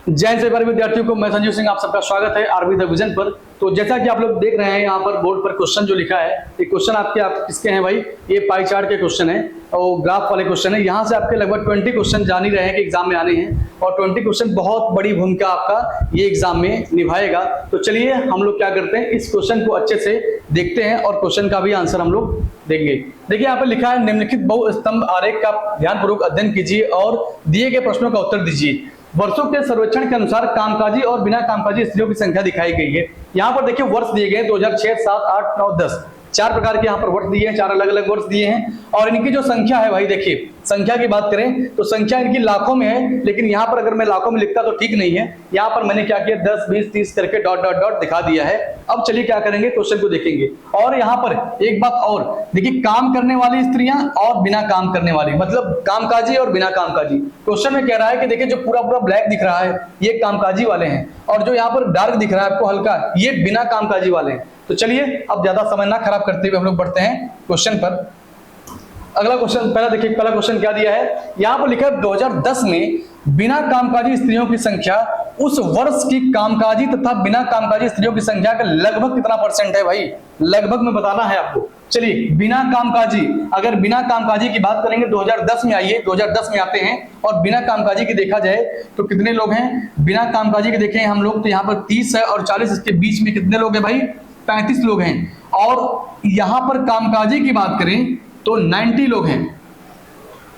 जैन से परिवार विद्यार्थियों को मैं संजीव सिंह आप सबका स्वागत है आरबी द विजन पर। तो जैसा कि आप लोग देख रहे हैं यहाँ पर बोर्ड पर क्वेश्चन जो लिखा है, ये क्वेश्चन आप किसके हैं भाई? ये पाई चार्ट के क्वेश्चन है और ग्राफ वाले क्वेश्चन है। यहाँ से आपके लगभग 20 क्वेश्चन जान ही रहे हैं कि एग्जाम में आने हैं और 20 क्वेश्चन बहुत बड़ी भूमिका आपका ये एग्जाम में निभाएगा। तो चलिए हम लोग क्या करते हैं, इस क्वेश्चन को अच्छे से देखते हैं और क्वेश्चन का भी आंसर हम लोग देंगे। देखिए यहाँ पर लिखा है, निम्नलिखित बहुस्तंभ आरेख का ध्यानपूर्वक अध्ययन कीजिए और दिए गए प्रश्नों का उत्तर दीजिए। वर्षों के सर्वेक्षण के अनुसार कामकाजी और बिना कामकाजी स्त्रियों की संख्या दिखाई गई है। यहाँ पर देखिए वर्ष दिए गए 2006, 7, 8, 9, 10 चार प्रकार के यहाँ पर वर्ष दिए हैं, चार अलग अलग वर्ष दिए हैं और इनकी जो संख्या है भाई, देखिए संख्या की बात करें तो संख्या इनकी लाखों में है, लेकिन यहाँ पर अगर मैं लाखों में लिखता तो ठीक नहीं है। यहाँ पर मैंने क्या किया, 10, 20, 30 करके डॉट डॉट डॉट दिखा दिया है। अब चलिए क्या करेंगे, क्वेश्चन को देखेंगे। और यहाँ पर एक बात और देखिए, काम करने वाली स्त्रियां और बिना काम करने वाली, मतलब कामकाजी और बिना कामकाजी। क्वेश्चन में कह रहा है कि देखिए जो पूरा पूरा ब्लैक दिख रहा है ये कामकाजी वाले हैं और जो यहाँ पर डार्क दिख रहा है आपको हल्का, ये बिना कामकाजी वाले हैं। तो चलिए अब ज्यादा समय ना खराब करते हुए हम लोग बढ़ते हैं क्वेश्चन पर। अगला क्वेश्चन, पहला देखिए पहला क्वेश्चन क्या दिया है, यहाँ पर लिखा है 2010 में बिना कामकाजी स्त्रियों की संख्या उस वर्ष की कामकाजी तथा बिना कामकाजी स्त्रियों की संख्या का लगभग कितना परसेंट है भाई? लगभग में बताना है आपको। चलिए बिना कामकाजी, अगर बिना कामकाजी की बात करेंगे 2010 में, आइए 2010 में आते हैं और बिना कामकाजी की देखा जाए तो कितने लोग हैं बिना कामकाजी के? देखें हम लोग तो यहाँ पर 30 है और 40, इसके बीच में कितने लोग हैं भाई? 35 लोग हैं। और यहाँ पर कामकाजी की बात करें तो 90 लोग हैं।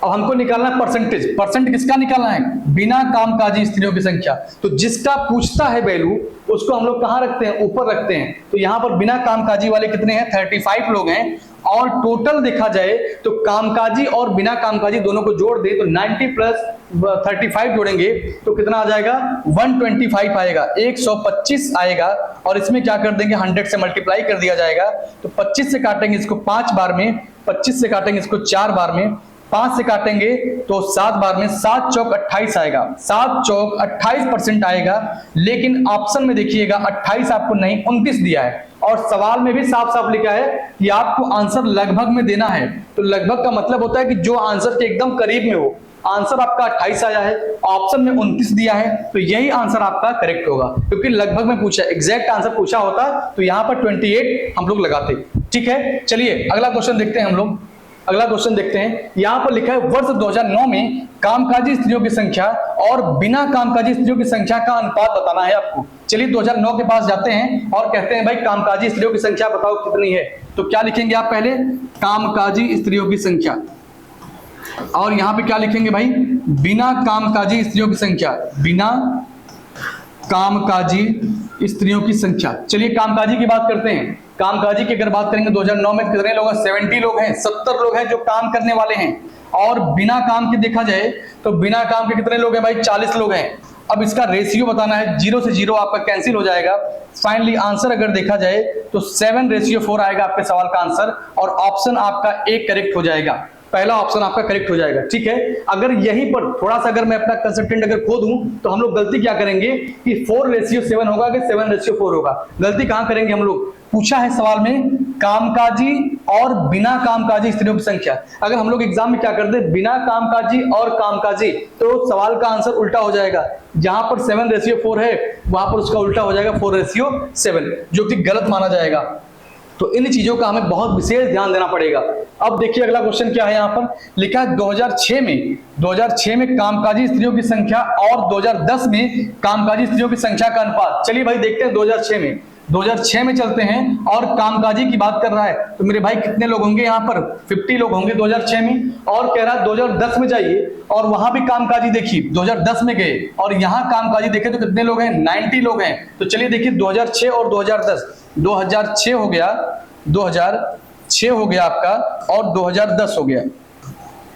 अब हमको निकालना है परसेंटेज, परसेंट किसका निकालना है? बिना कामकाजी स्त्रियों की संख्या। तो जिसका पूछता है वैल्यू उसको हम लोग कहाँ रखते हैं? ऊपर रखते हैं। तो यहाँ पर बिना कामकाजी वाले कितने हैं? 35 लोग हैं। और टोटल देखा जाए तो कामकाजी और बिना कामकाजी दोनों को जोड़ दे तो 90 प्लस 35 जोड़ेंगे तो कितना आ जाएगा? 125 आएगा, 125 आएगा। और इसमें क्या कर देंगे, 100 से मल्टीप्लाई कर दिया जाएगा। तो 25 से काटेंगे इसको 5 बार में, 25 से काटेंगे इसको 4 बार में, 5 से काटेंगे तो 7 बार में, 7 चौक 28 आएगा, 7 चौक 28% आएगा। लेकिन ऑप्शन में देखिएगा 28 आपको नहीं 29 दिया है और सवाल में भी साफ साफ लिखा है कि आपको आंसर लगभग में देना है। तो लगभग का मतलब होता है कि जो आंसर के एकदम करीब में हो। आंसर आपका 28 आया है, ऑप्शन में 29 दिया है, तो यही आंसर आपका करेक्ट होगा क्योंकि लगभग में पूछा, एग्जैक्ट आंसर पूछा होता तो यहाँ पर 28 हम लोग लगाते। ठीक है, चलिए अगला क्वेश्चन देखते हैं हम लोग। अगला क्वेश्चन देखते हैं, यहां पर लिखा है वर्ष 2009 में कामकाजी स्त्रियों की संख्या और बिना कामकाजी स्त्रियों की संख्या का अनुपात बताना है आपको। चलिए 2009 के पास जाते हैं और कहते हैं भाई कामकाजी स्त्रियों की संख्या बताओ कितनी है। तो क्या लिखेंगे आप? पहले कामकाजी स्त्रियों की संख्या और यहां पे क्या लिखेंगे भाई? बिना कामकाजी स्त्रियों की संख्या, बिना कामकाजी स्त्रियों की संख्या। चलिए कामकाजी की बात करते हैं। कामकाजी की अगर बात करेंगे 2009 में कितने लोग हैं? 70 लोग हैं, 70 लोग हैं जो काम करने वाले हैं। और बिना काम के देखा जाए तो बिना काम के कितने लोग हैं भाई? 40 लोग हैं। अब इसका रेशियो बताना है, 0 से 0 आपका कैंसिल हो जाएगा। फाइनली आंसर अगर देखा जाए तो 7:4 आएगा आपके सवाल का आंसर और ऑप्शन आपका एक करेक्ट हो जाएगा। पहला ऑप्शन आपका करेक्ट हो जाएगा। ठीक है, अगर यहीं पर थोड़ा सा अगर मैं अपना कंसेप्टेंट अगर खो दूं तो हम लोग गलती क्या करेंगे कि 4:7 होगा कि 7:4 होगा। गलती कहां करेंगे हम लोग? पूछा है सवाल में कामकाजी और बिना कामकाजी स्त्रियों की संख्या। अगर हम लोग एग्जाम में क्या कर दे बिना कामकाजी और कामकाजी तो सवाल का आंसर उल्टा हो जाएगा। जहां पर 7:4 है वहां पर उसका उल्टा हो जाएगा 4:7, जो कि गलत माना जाएगा। तो इन चीजों का हमें बहुत विशेष ध्यान देना पड़ेगा। अब देखिए अगला क्वेश्चन क्या है, यहाँ पर लिखा है 2006 में कामकाजी स्त्रियों की संख्या और 2010 में कामकाजी स्त्रियों की संख्या का अनुपात। चलिए भाई देखते हैं 2006 में चलते हैं और कामकाजी की बात कर रहा है तो मेरे भाई कितने लोग होंगे? यहाँ पर 50 लोग होंगे 2006 में। और कह रहा है 2010 में जाइए और वहां भी कामकाजी देखिए, 2010 में गए और यहाँ कामकाजी देखे तो कितने लोग हैं? 90 लोग हैं। तो चलिए देखिए 2006 और 2010, 2006 हो गया, 2006 हो गया आपका और 2010 हो गया,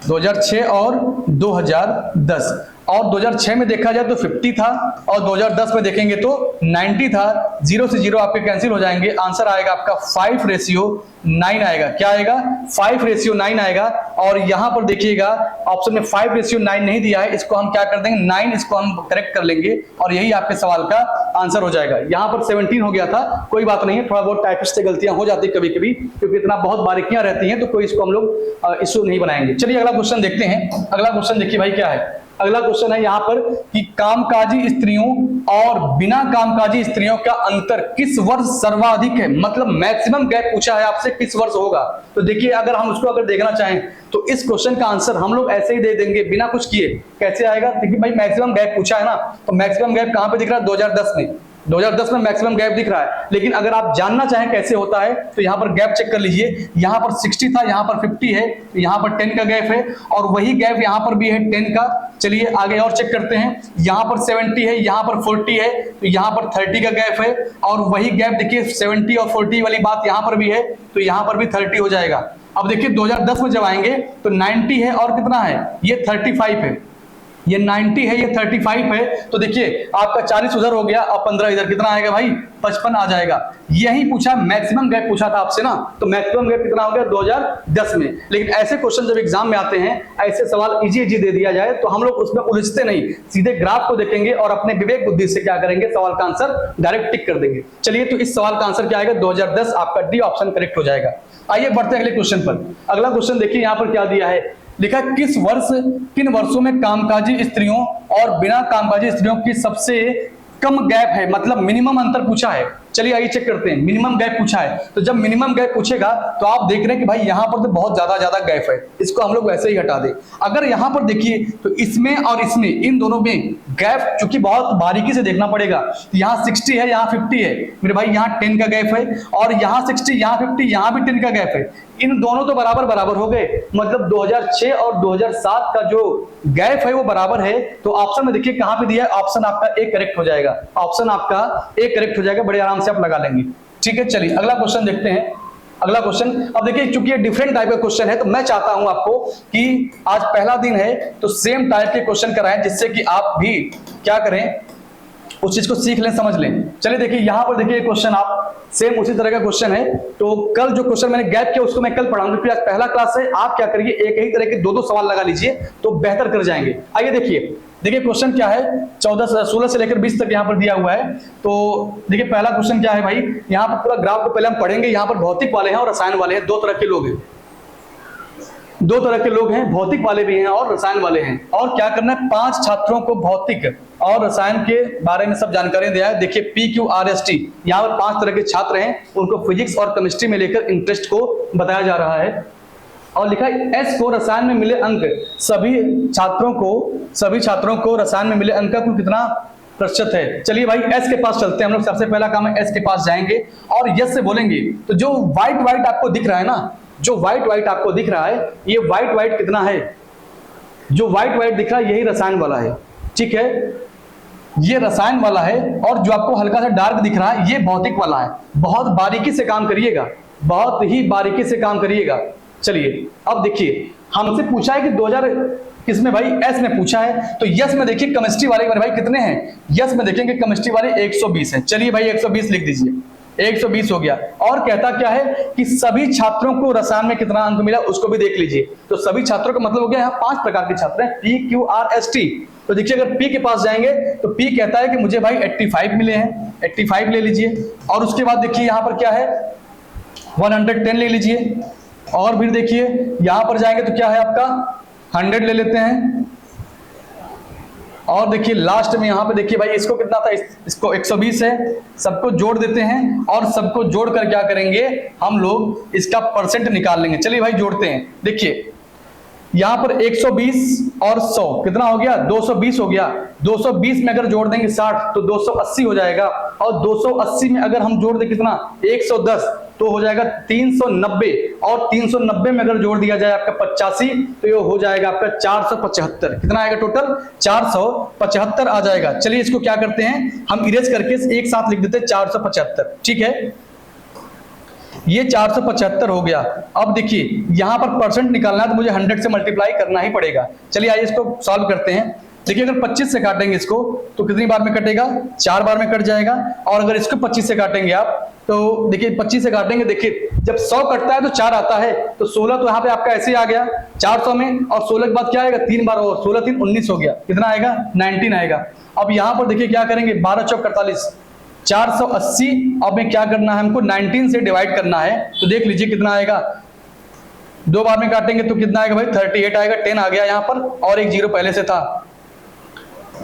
2006 और 2010। और 2006 में देखा जाए तो 50 था और 2010 में देखेंगे तो 90 था। 0 से 0 आपके कैंसिल हो जाएंगे। आंसर आएगा आपका 5:9 आएगा। क्या आएगा? 5:9 आएगा। और यहां पर देखिएगा ऑप्शन में 5:9 नहीं दिया है, इसको हम क्या कर देंगे 9, इसको हम करेक्ट कर लेंगे और यही आपके सवाल का आंसर हो जाएगा। यहां पर 17 हो गया था, कोई बात नहीं है, थोड़ा बहुत टाइपिस्ट से गलतियां हो जाती कभी कभी क्योंकि इतना बहुत बारीकियां रहती हैं तो कोई इसको हम लोग इश्यू नहीं बनाएंगे। चलिए अगला क्वेश्चन देखते हैं। अगला क्वेश्चन देखिए भाई क्या है, अगला क्वेश्चन है यहाँ पर कि कामकाजी स्त्रियों और बिना कामकाजी स्त्रियों का अंतर किस वर्ष सर्वाधिक है, मतलब मैक्सिमम गैप पूछा है आपसे किस वर्ष होगा। तो देखिए अगर हम उसको अगर देखना चाहें तो इस क्वेश्चन का आंसर हम लोग ऐसे ही दे देंगे बिना कुछ किए। कैसे आएगा, देखिए भाई मैक्सिमम गैप पूछा है ना, तो मैक्सिमम गैप कहां पे दिख रहा है, 2010 में। 2010 में मैक्सिमम गैप दिख रहा है। लेकिन अगर आप जानना चाहें कैसे होता है तो यहाँ पर गैप चेक कर लीजिए, यहाँ पर 60 था, यहाँ पर 50 है, तो यहाँ पर 10 का गैप है और वही गैप यहाँ पर भी है 10 का। चलिए आगे और चेक करते हैं, यहाँ पर 70 है, यहाँ पर 40 है, तो यहाँ पर 30 का गैप है और वही गैप देखिए 70 और 40 वाली बात यहाँ पर भी है, तो यहाँ पर भी 30 हो जाएगा। अब देखिए 2010 में जब आएंगे तो 90 है और कितना है, ये 35 है, ये 90 है, ये 35 है, तो देखिए आपका 40 उधर हो गया और 15 इधर, कितना आएगा भाई, 55 आ जाएगा। यही पूछा, मैक्सिमम गैप पूछा था आपसे ना, तो मैक्सिमम गैप कितना हो गया 2010 में। लेकिन ऐसे क्वेश्चन जब एग्जाम में आते हैं, ऐसे सवाल इजी दे दिया जाए तो हम लोग उसमें उलझते नहीं, सीधे ग्राफ को देखेंगे और अपने विवेक बुद्धि से क्या करेंगे, सवाल का आंसर डायरेक्ट टिक कर देंगे। चलिए तो इस सवाल का आंसर क्या आएगा, 2010, आपका डी ऑप्शन करेक्ट हो जाएगा। आइए बढ़ते हैं अगले क्वेश्चन पर। अगला क्वेश्चन देखिए यहाँ पर क्या दिया है, लिखा किन वर्षों में कामकाजी स्त्रियों और बिना कामकाजी स्त्रियों की सबसे कम गैप है, मतलब मिनिमम अंतर पूछा है। चलिए आइए चेक करते हैं, मिनिमम गैप पूछा है, तो जब मिनिमम गैप पूछेगा तो आप देख रहे हैं कि भाई यहाँ पर तो बहुत ज्यादा गैप है, इसको हम लोग वैसे ही हटा दें। अगर यहाँ पर देखिए तो इसमें और इसमें, इन दोनों में गैप चूंकि बहुत बारीकी से देखना पड़ेगा, यहाँ 60 है, यहाँ 50 है, मेरे भाई यहाँ 10 का गैप है और यहाँ 60, यहाँ 50, यहाँ भी 10 का गैप है, इन दोनों तो बराबर हो गए, मतलब 2006 और 2007 का जो गैप है वो बराबर है। तो ऑप्शन में देखिए कहां पे दिया है, ऑप्शन आपका ए करेक्ट हो जाएगा, ऑप्शन आपका ए करेक्ट हो जाएगा, बड़े आराम से आप लगा लेंगे। ठीक है, चलिए अगला क्वेश्चन देखते हैं। अगला क्वेश्चन, अब देखिए चूंकि ये डिफरेंट टाइप का क्वेश्चन है तो मैं चाहता हूं आपको कि आज पहला दिन है तो सेम टाइप के क्वेश्चन कराएं, जिससे कि आप भी क्या करें, उस चीज को सीख लें, समझ लें। चलिए देखिए यहां पर देखिए क्वेश्चन आप सेम उसी तरह का क्वेश्चन है, तो कल जो क्वेश्चन मैंने गैप किया उसको मैं कल पढ़ाऊंगा, क्योंकि आज पहला क्लास है। आप क्या करिए, एक ही तरह के दो सवाल लगा लीजिए तो बेहतर कर जाएंगे। आइए देखिए क्वेश्चन क्या है, 16 से लेकर 20 तक यहाँ पर दिया हुआ है। तो देखिए पहला क्वेश्चन क्या है भाई, यहाँ पर पूरा ग्राफ को पहले हम पढ़ेंगे। यहाँ पर भौतिक वाले हैं और रसायन वाले हैं, दो तरह के लोग हैं, दो तरह के लोग हैं, भौतिक वाले भी हैं और रसायन वाले हैं। और क्या करना है, 5 छात्रों को भौतिक और रसायन के बारे में सब जानकारी दिया है। देखिए PQRST, यहाँ पर 5 तरह के छात्र हैं, उनको फिजिक्स और केमिस्ट्री में लेकर इंटरेस्ट को बताया जा रहा है। और लिखा है S को रसायन में मिले अंक, सभी छात्रों को रसायन में मिले अंक का कुल कितना प्रतिशत है। चलिए भाई S के पास चलते हैं हम लोग, सबसे पहला काम है S के पास जाएंगे और यस से बोलेंगे। तो जो व्हाइट आपको दिख रहा है ना, जो व्हाइट आपको दिख रहा है, ये व्हाइट कितना है, जो व्हाइट दिख रहा है यही रसायन वाला है। ठीक है, ये रसायन वाला है और जो आपको हल्का सा डार्क दिख रहा है ये भौतिक वाला है। बहुत बारीकी से काम करिएगा, बहुत ही बारीकी से काम करिएगा। चलिए अब देखिए हमसे पूछा है कि 2000 किसमें भाई, एस में पूछा है, तो यस में देखिए केमिस्ट्री वाले मेरे भाई कितने हैं, यस में देखेंगे केमिस्ट्री वाले 120 हैं। चलिए भाई 120 लिख दीजिए, 120 हो गया। और कहता क्या है कि सभी छात्रों को रसायन में कितना अंक मिला उसको भी देख लीजिए। तो सभी छात्रों का मतलब हो गया, यहाँ 5 प्रकार के छात्र हैं, PQRST। तो देखिए अगर P के पास जाएंगे तो P कहता है कि मुझे भाई 85 मिले हैं, 85 ले लीजिए। और उसके बाद देखिए यहाँ पर क्या है, 110 ले लीजिए। और फिर देखिए यहां पर जाएंगे तो क्या है आपका 100 ले लेते हैं। और देखिए लास्ट में यहां पे देखिए भाई इसको कितना था, इसको 120 है, सबको जोड़ देते हैं और सबको जोड़कर क्या करेंगे हम लोग, इसका परसेंट निकाल लेंगे। चलिए भाई जोड़ते हैं, देखिए यहां पर 120 और 100 कितना हो गया, 220 हो गया। 220 में अगर जोड़ देंगे 60 तो 280 हो जाएगा। और 280 में अगर हम जोड़ दें कितना, 110 तो हो जाएगा 390। और 390 में अगर जोड़ दिया जाए आपका 85 तो ये हो जाएगा आपका 475। कितना आएगा टोटल, 475 आ जाएगा। चलिए इसको क्या करते हैं हम इरेज करके एक साथ लिख देते हैं 475। ठीक है, ये 475 हो गया। अब देखिए यहां पर परसेंट निकालना है तो मुझे 100 से मल्टीप्लाई करना ही पड़ेगा। चलिए आइए इसको सॉल्व करते हैं। देखिए अगर 25 से काटेंगे इसको तो कितनी बार में कटेगा, 4 बार में कट जाएगा। और अगर इसको 25 से काटेंगे आप तो देखिए 25 से काटेंगे, देखिए जब 100 कटता है तो 4 आता है, तो 16 तो यहाँ पे आपका ऐसे ही आ गया 400 में। और 16 के बाद क्या आएगा, 3 बार और 16 3 19 हो गया, कितना आएगा 19 आएगा। अब यहाँ पर देखिए क्या करेंगे, 12 चौक 48, 480। अब में क्या करना है हमको, 19 से डिवाइड करना है। तो देख लीजिए कितना आएगा, 2 बार में काटेंगे तो कितना आएगा भाई 38 आएगा, 10 आ गया यहाँ पर और एक जीरो पहले से था।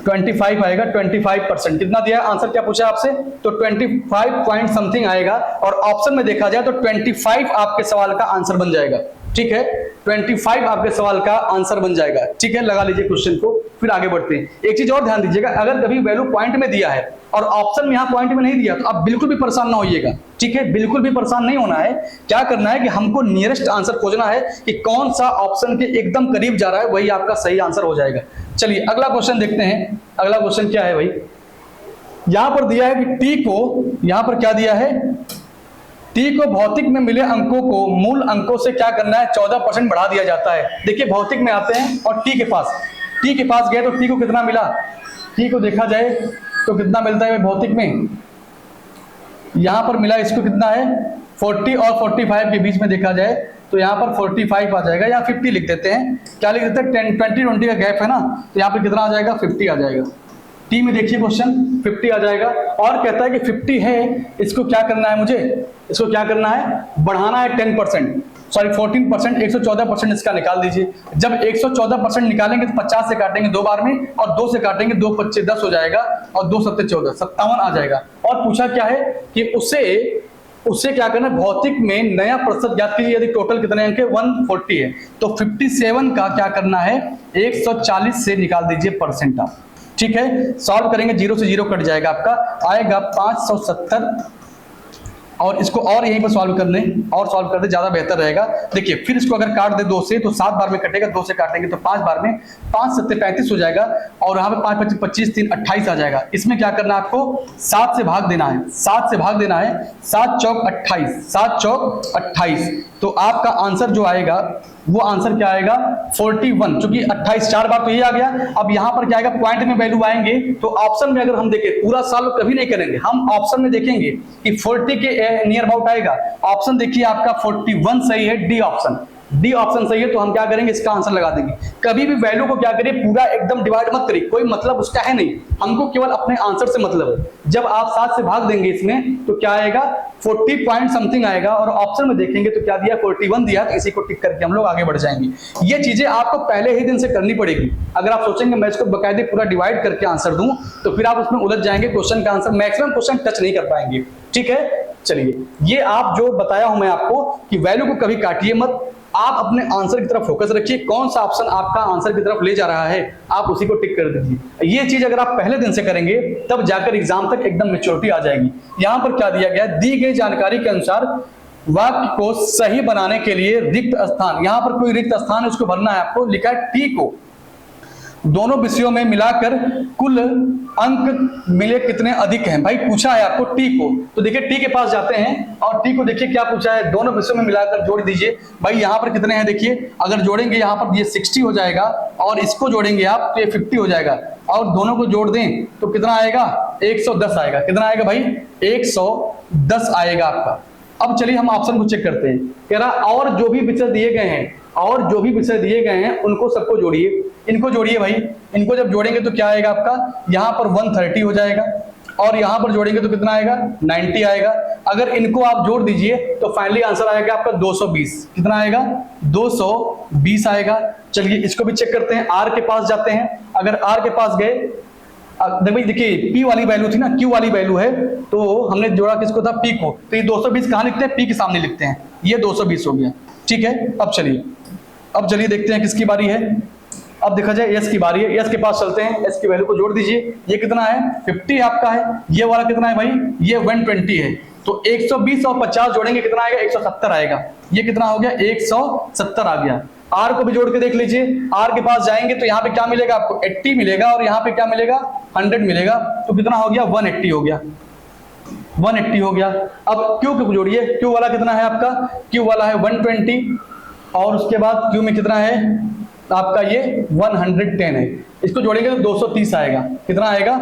25 आएगा, 25%। कितना दिया है आंसर, क्या पूछा आपसे, तो 25 पॉइंट समथिंग आएगा, और ऑप्शन में देखा जाए तो 25 आपके सवाल का आंसर बन जाएगा। ठीक है, 25 आपके सवाल का आंसर बन जाएगा। ठीक है, लगा लीजिए क्वेश्चन को, फिर आगे बढ़ते हैं। एक चीज और ध्यान दीजिएगा, अगर कभी वैल्यू पॉइंट में दिया है और ऑप्शन में यहाँ पॉइंट में नहीं दिया तो आप बिल्कुल भी परेशान ना होइएगा। ठीक है, बिल्कुल भी परेशान नहीं होना है। क्या करना है कि हमको नियरेस्ट आंसर खोजना है कि कौन सा ऑप्शन के एकदम करीब जा रहा है, वही आपका सही आंसर हो जाएगा। चलिए अगला क्वेश्चन देखते हैं। अगला क्वेश्चन क्या है भाई, यहां पर दिया है कि टी को, यहां पर क्या दिया है, टी को भौतिक में मिले अंकों को मूल अंकों से क्या करना है, 14% बढ़ा दिया जाता है। देखिए भौतिक में आते हैं और टी के पास गए तो टी को कितना मिला, टी को देखा जाए तो कितना मिलता है भौतिक में, यहां पर मिला इसको कितना है 40 और 45 के बीच में देखा जाए तो यहाँ पर 45 आ जाएगा, या 50 लिख देते हैं। क्या लिख देते हैं, 20 का गैप है ना, तो यहाँ पे कितना आ जाएगा 50 आ जाएगा। टी में देखिए क्वेश्चन 50 आ जाएगा, और कहता है कि 50 है, इसको क्या करना है मुझे, इसको क्या करना है, बढ़ाना है 10%, सॉरी 14%, 114% इसका निकाल दीजिए। जब 114% निकालेंगे तो 50 से काटेंगे 2 बार में, और 2 से काटेंगे 2 × 5 = 10 हो जाएगा, और 2 × 7 = 14, 57 आ जाएगा। और पूछा क्या है कि उससे क्या करना है, भौतिक में नया प्रतिशत ज्ञात कीजिए। यदि टोटल कितने अंक है 140 है तो 57 का क्या करना है 140 से निकाल दीजिए परसेंट आप। ठीक है, सॉल्व करेंगे, 0 से 0 कट जाएगा, आपका आएगा 570, और इसको और यहीं पर सॉल्व कर लें, और सॉल्व कर दे, ज्यादा बेहतर रहेगा। देखिए फिर इसको अगर काट दे 2 से तो 7 बार में कटेगा, 2 से काटेंगे तो 5 बार में, 5 × 7 = 35 हो जाएगा, और यहाँ पे 5 × 25 = 3 28 आ जाएगा। इसमें क्या करना है आपको 7 से भाग देना है, 7 से भाग देना है, 7 चौक 28, 7 चौक 28, तो आपका आंसर जो आएगा वो आंसर क्या आएगा 41, क्योंकि 28 4 बार तो ये आ गया। अब यहाँ पर क्या आएगा, पॉइंट में वैल्यू आएंगे तो ऑप्शन में अगर हम देखें, पूरा सॉल्व कभी नहीं करेंगे, हम ऑप्शन में देखेंगे कि 40 के नियर अबाउट आएगा। ऑप्शन देखिए आपका 41 सही है, डी ऑप्शन सही है, तो हम क्या करेंगे, इसका आंसर लगा देंगे। कभी भी वैल्यू को क्या करिए, पूरा एकदम डिवाइड मत करिए, कोई मतलब उसका है नहीं, हमको केवल अपने आंसर से मतलब है। जब आप 7 से भाग देंगे इसमें तो क्या आएगा 40 पॉइंट समथिंग आएगा, और ऑप्शन में देखेंगे तो क्या दिया 41 दिया, तो इसी को टिक करके हम लोग आगे बढ़ जाएंगे। ये चीजें आपको पहले ही दिन से करनी पड़ेगी। अगर आप सोचेंगे मैं इसको बकायदे पूरा डिवाइड करके आंसर दूं तो फिर आप उसमें उलझ जाएंगे, क्वेश्चन का आंसर मैक्सिमम क्वेश्चन टच नहीं कर पाएंगे। ठीक है, चलिए ये आप जो बताया हूं मैं आपको कि वैल्यू को कभी काटिए मत, आप अपने आंसर की तरफ फोकस रखिए, कौन सा ऑप्शन आपका आंसर की तरफ ले जा रहा है आप उसी को टिक कर दीजिए। ये चीज अगर आप पहले दिन से करेंगे तब जाकर एग्जाम तक एकदम मैच्योरिटी आ जाएगी। यहां पर क्या दिया गया, दी गई जानकारी के अनुसार वाक्य को सही बनाने के लिए रिक्त स्थान, यहां पर कोई रिक्त स्थान है उसको भरना है आपको। लिखा है टी को दोनों विषयों में मिलाकर कुल अंक मिले कितने अधिक हैं। भाई पूछा है आपको टी को, तो देखिए टी के पास जाते हैं और टी को देखिए क्या पूछा है, दोनों विषयों में मिलाकर जोड़ दीजिए। भाई यहाँ पर कितने हैं देखिए, अगर जोड़ेंगे यहाँ पर ये 60 हो जाएगा, और इसको जोड़ेंगे आप तो ये 50 हो जाएगा, और दोनों को जोड़ दें तो कितना आएगा 110 आएगा। कितना आएगा भाई 110 आएगा आपका। अब चलिए हम ऑप्शन को चेक करते हैं। कह रहा और जो भी विषय दिए गए हैं, और जो भी विषय दिए गए हैं उनको सबको जोड़िए, इनको जोड़िए भाई। इनको जब जोड़ेंगे तो क्या आएगा आपका, यहाँ पर 130 हो जाएगा, और यहाँ पर जोड़ेंगे तो कितना आएगा 90 आएगा। अगर इनको आप जोड़ दीजिए तो फाइनली आंसर आएगा आपका 220। कितना आएगा 220 आएगा। चलिए इसको भी चेक करते हैं, आर के पास जाते हैं। अगर आर के पास गए, देखिए पी वाली वैल्यू थी ना, क्यू वाली वैल्यू है, तो हमने जोड़ा किसको था, पी को, तो ये 220 कहाँ लिखते हैं, पी के सामने लिखते हैं, ये 220 हो गया। ठीक है, अब चलिए देखते हैं किसकी बारी है। अब देखा जाए एस की बारी है, एस के पास चलते हैं, एस की वैल्यू को जोड़ दीजिए। ये कितना है 50 आपका है, ये वाला कितना है भाई, ये 120 है, तो 120 और 50 जोड़ेंगे कितना आएगा 170 आएगा। ये कितना हो गया 170 आ गया। आर को भी जोड़ के देख लीजिए, आर के पास जाएंगे तो यहाँ पे क्या मिलेगा आपको 80 मिलेगा, और यहाँ पे क्या मिलेगा 100 मिलेगा, तो कितना हो गया 180 हो गया, 180 हो गया। अब क्यू को जोड़िए, क्यू वाला कितना है आपका, क्यू वाला है 120, और उसके बाद क्यू में कितना है आपका ये 110 है, इसको जोड़ेंगे तो 230 आएगा। कितना आएगा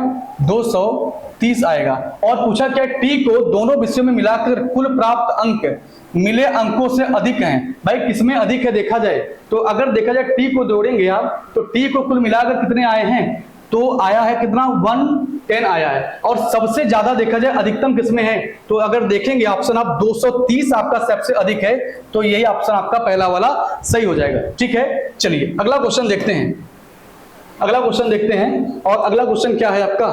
230 आएगा। और पूछा क्या टी को दोनों विषयों में मिलाकर कुल प्राप्त अंक मिले अंकों से अधिक हैं। भाई किसमें अधिक है देखा जाए तो, अगर देखा जाए टी को जोड़ेंगे आप तो टी को कुल मिलाकर कितने आए हैं, तो आया है कितना 110 आया है। और सबसे ज्यादा देखा जाए अधिकतम किसमें है, तो अगर देखेंगे ऑप्शन आप 230 आपका सबसे अधिक है, तो यही ऑप्शन आपका पहला वाला सही हो जाएगा। ठीक है, चलिए अगला क्वेश्चन देखते हैं। अगला क्वेश्चन देखते हैं। और अगला क्वेश्चन क्या है आपका,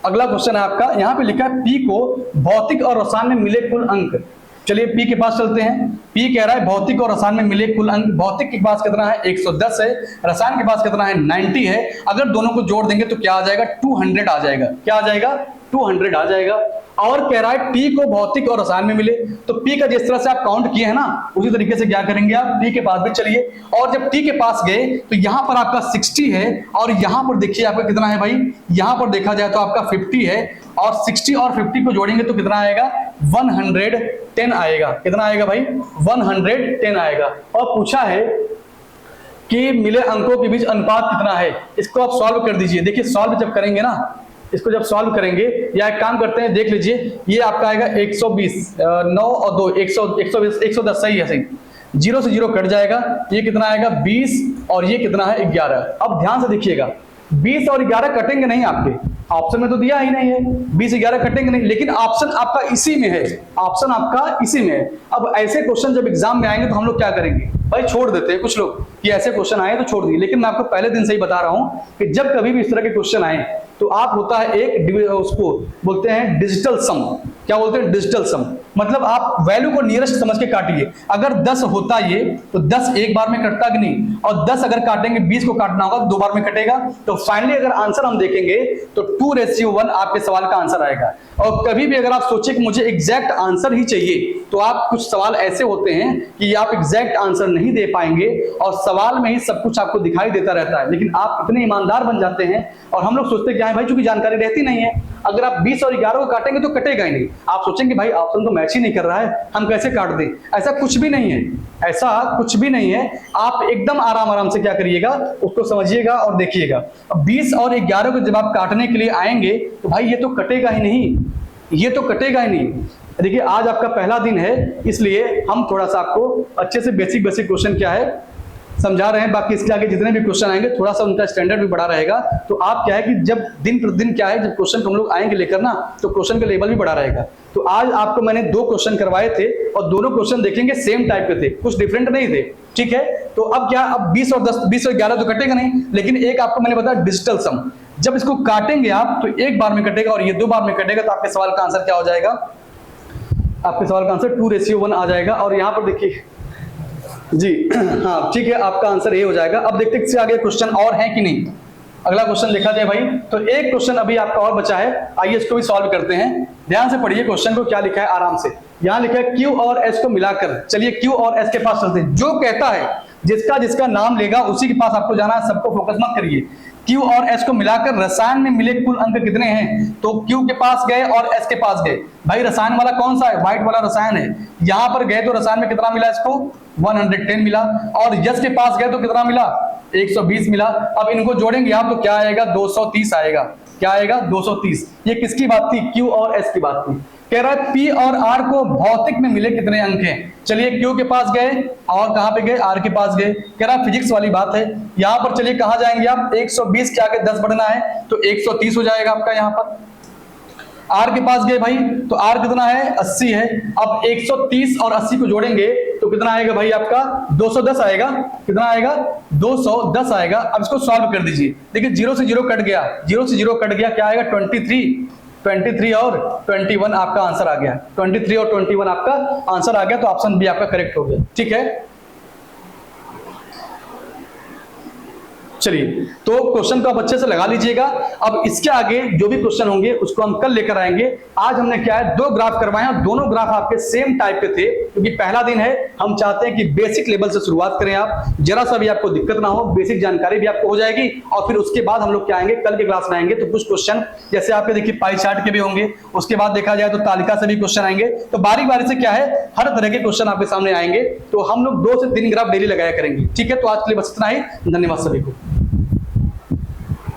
अगला क्वेश्चन है आपका, यहाँ पे लिखा है P को भौतिक और रसायन में मिले कुल अंक। चलिए P के पास चलते हैं। P कह रहा है भौतिक और रसायन में मिले कुल अंक। भौतिक के पास कितना है 110 है, रसायन के पास कितना है 90 है। अगर दोनों को जोड़ देंगे तो क्या आ जाएगा 200 आ जाएगा। क्या आ जाएगा 200 आ जाएगा। और कह रहा है P को भौतिक और रसायन में मिले, तो P का जिस तरह से आप काउंट किए हैं ना उसी तरीके से क्या करेंगे आप P के पास भी चलिए। और जब T के पास गए तो यहां पर आपका 60 है और यहां पर देखिए आपका कितना है भाई, यहां पर देखा जाए तो आपका 50 है और 60 और 50 को जोड़ेंगे तो कितना आएगा 110 आएगा। कितना आएगा भाई 110 आएगा। और पूछा है कि मिले अंकों के बीच अनुपात कितना है। इसको आप सॉल्व कर दीजिए। देखिए सॉल्व जब करेंगे ना, इसको जब सॉल्व करेंगे या एक काम करते हैं देख लीजिए, ये आपका आएगा 120 9 और 2 120 110 सही है, सही। 0 से 0 कट जाएगा, ये कितना आएगा 20 और ये कितना है 11। अब ध्यान से देखिएगा 20 और 11 कटेंगे नहीं, आपके ऑप्शन में तो दिया ही नहीं है 20 11 कटेंगे नहीं, लेकिन ऑप्शन आपका इसी में है, ऑप्शन आपका इसी में है। अब ऐसे क्वेश्चन जब एग्जाम में आएंगे तो हम लोग क्या करेंगे भाई, छोड़ देते हैं कुछ लोग कि ऐसे क्वेश्चन आए तो छोड़ दिए। लेकिन मैं आपको पहले दिन से ही बता रहा हूं कि जब कभी भी इस तरह के क्वेश्चन आए तो आप होता है एक, उसको बोलते हैं डिजिटल सम। क्या बोलते हैं डिजिटल सम, मतलब आप वैल्यू को नियरेस्ट समझ के काटिए। अगर 10 होता ये तो 10 एक बार में कटता कि नहीं, और 10 अगर काटेंगे 20 को काटना होगा तो 2 बार में कटेगा। तो फाइनली अगर आंसर हम देखेंगे तो 2:1 आपके सवाल का आंसर आएगा। और कभी भी अगर आप सोचे कि मुझे एग्जैक्ट आंसर ही चाहिए तो आप, कुछ सवाल ऐसे होते हैं कि आप एग्जैक्ट आंसर नहीं दे पाएंगे और सवाल में ही सब कुछ आपको दिखाई देता रहता है। लेकिन आप इतने ईमानदार बन जाते हैं और हम लोग सोचते क्या है भाई, चूंकि जानकारी रहती नहीं है, अगर आप 20 और 11 को काटेंगे तो कटेगा ही नहीं। आप सोचेंगे भाई ऑप्शन तो मैच ही नहीं कर रहा है, हम कैसे काट दें। ऐसा कुछ भी नहीं है, ऐसा कुछ भी नहीं है। आप एकदम आराम आराम से क्या करिएगा, उसको समझिएगा और देखिएगा। 20 और 11 को जब आप काटने के लिए आएंगे तो भाई ये तो कटेगा ही नहीं, ये तो कटेगा ही नहीं। देखिए आज आपका पहला दिन है, इसलिए हम थोड़ा सा आपको अच्छे से बेसिक क्वेश्चन क्या है समझा रहे हैं। बाकी इसके आगे जितने भी क्वेश्चन आएंगे थोड़ा सा उनका स्टैंडर्ड भी बढ़ा रहेगा। तो आप क्या है कि जब दिन प्रतिदिन क्या है, जब क्वेश्चन हम लोग आएंगे लेकर ना, तो क्वेश्चन का लेवल भी बढ़ा रहेगा। तो आज आपको मैंने 2 क्वेश्चन करवाए थे और दोनों क्वेश्चन देखेंगे सेम टाइप के थे, कुछ डिफरेंट नहीं थे, ठीक है। तो अब क्या, अब 20 और 10 20 और 11 तो कटेगा नहीं, लेकिन एक आपको मैंने बताया डिजिटल सम, जब इसको काटेंगे आप तो एक बार में कटेगा और ये 2 बार में कटेगा। तो आपके सवाल का आंसर क्या हो जाएगा, आपके सवाल का आंसर 2:1 आ जाएगा। और यहाँ पर देखिए जी हाँ ठीक है, आपका आंसर ये हो जाएगा। अब देखते हैं इससे आगे क्वेश्चन और है कि नहीं। अगला क्वेश्चन देखा जाए भाई, तो एक क्वेश्चन अभी आपका और बचा है, आइए इसको भी सॉल्व करते हैं। ध्यान से पढ़िए क्वेश्चन को, क्या लिखा है आराम से। यहाँ लिखा है Q और S को मिलाकर, चलिए Q और S के पास चलते हैं। जो कहता है जिसका जिसका नाम लेगा उसी के पास आपको जाना है, सबको फोकस मत करिए। Q और S को मिलाकर रसायन में मिले कुल अंक कितने हैं। तो Q के पास गए और S के पास गए। भाई रसायन वाला कौन सा है, व्हाइट वाला रसायन है। यहां पर गए तो रसायन में कितना मिला इसको 110 मिला, और यस के पास गए तो कितना मिला 120 मिला। अब इनको जोड़ेंगे आप तो क्या आएगा 230 आएगा। क्या आएगा 230। ये किसकी बात थी, Q और S की बात थी। कह रहा है P और R को भौतिक में मिले कितने अंक हैं। चलिए Q के पास गए और कहां पे गए, R के पास गए। कह रहा है फिजिक्स वाली बात है। यहां पर चलिए कहां जाएंगे आप, 120 के आगे 10 बढ़ना है तो 130 हो जाएगा आपका। यहां पर R के पास गए भाई तो R कितना है 80 है। अब 130 और 80 को जोड़ेंगे तो कितना आएगा भाई आपका 210 आएगा। कितना आएगा 210 आएगा। अब इसको सॉल्व कर दीजिए। देखिए 0 से 0 कट गया, 0 से 0 कट गया, क्या आएगा 23 और 21 आपका आंसर आ गया। 23 और 21 आपका आंसर आ गया, तो ऑप्शन बी आपका करेक्ट हो गया, ठीक है। चलिए तो क्वेश्चन को आप अच्छे से लगा लीजिएगा। अब इसके आगे जो भी क्वेश्चन होंगे उसको हम कल लेकर आएंगे। आज हमने क्या है 2 ग्राफ करवाए और दोनों ग्राफ आपके सेम टाइप के थे, क्योंकि पहला दिन है। हम चाहते हैं कि बेसिक लेवल से शुरुआत करें, आप जरा सा भी आपको दिक्कत ना हो, बेसिक जानकारी भी आपको हो जाएगी। और फिर उसके बाद हम लोग क्या आएंगे, कल के क्लास में आएंगे तो कुछ क्वेश्चन जैसे आपके देखिए पाई चार्ट के भी होंगे, उसके बाद देखा जाए तो तालिका से भी क्वेश्चन आएंगे। तो बारी बारी से क्या है हर तरह के क्वेश्चन आपके सामने आएंगे। तो हम लोग 2 से 3 ग्राफ डेली लगाया करेंगे, ठीक है। तो आज के लिए बस इतना ही, धन्यवाद सभी को।